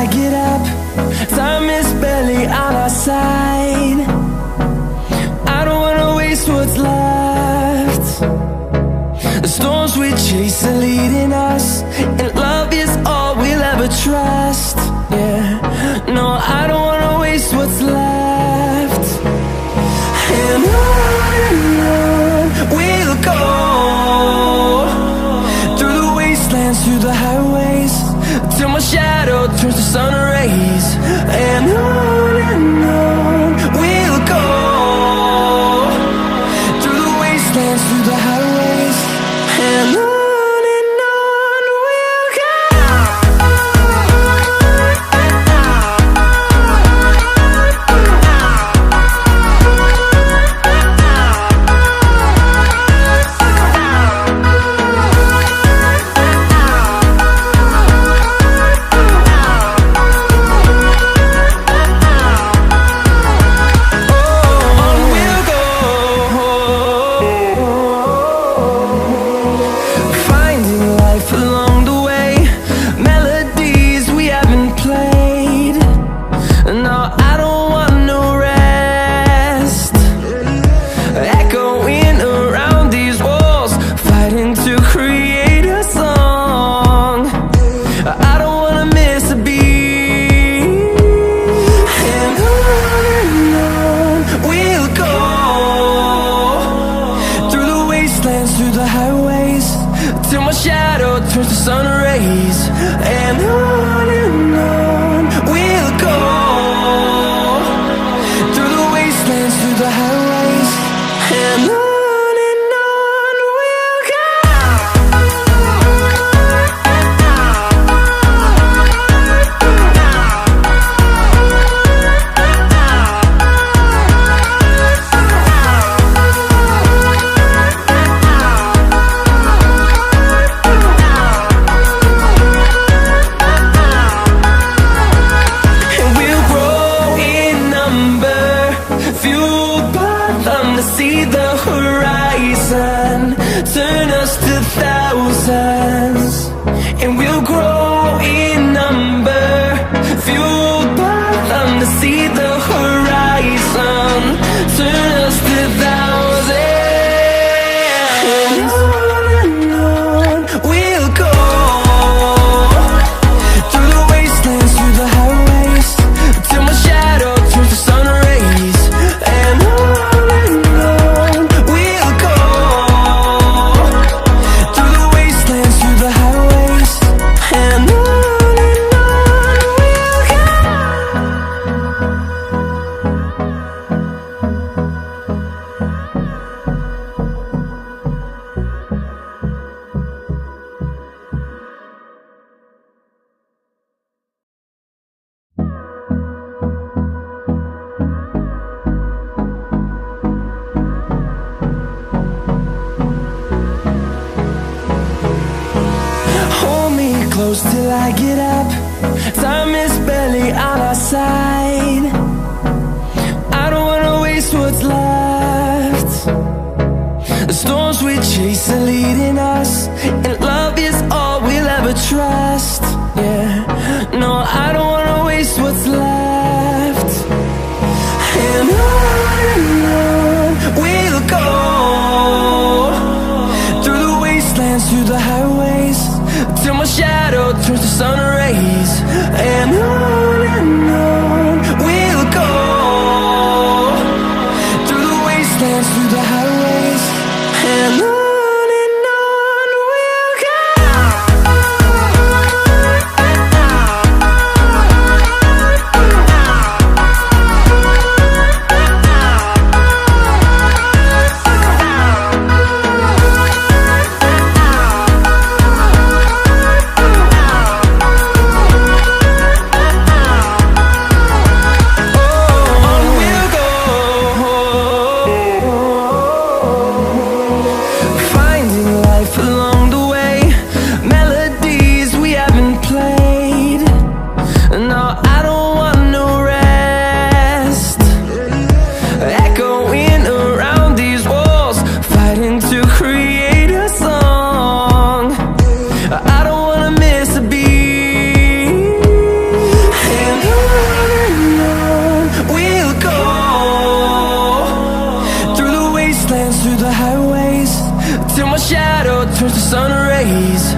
I get up. Time is barely on our side. I don't wanna waste what's left. The storms we chase are leading us, and love is all we'll ever trust. Yeah, no, I don't wanna waste what's left. And on we'll go, through the wastelands, through the highways, till my shadow turns to sun rays. And on we'll go, through the wastelands, through the highways, and on. Through the highways, till my shadow turns to sun rays. And on we'll go, through the wastelands, through the highways, and on. See the horizon turn us to thousands, and we'll grow in number, fueled by them. To see the horizon turn us to thousands, and on we'll go, through the wastelands, through the highways, till my shadow turns to sun rays. And close till I get up. Time is barely on our side. I don't wanna waste what's left. The storms we chase are leading us, and love is all we'll ever trust. Yeah, no, I don't wanna waste what's left. And on we'll go, through the wastelands, through the highways, till my shadow turns to sun rays. And on we'll go, through the wastelands, through the highways, and on. We'll go. dance through the highways till my shadow turns to sun rays.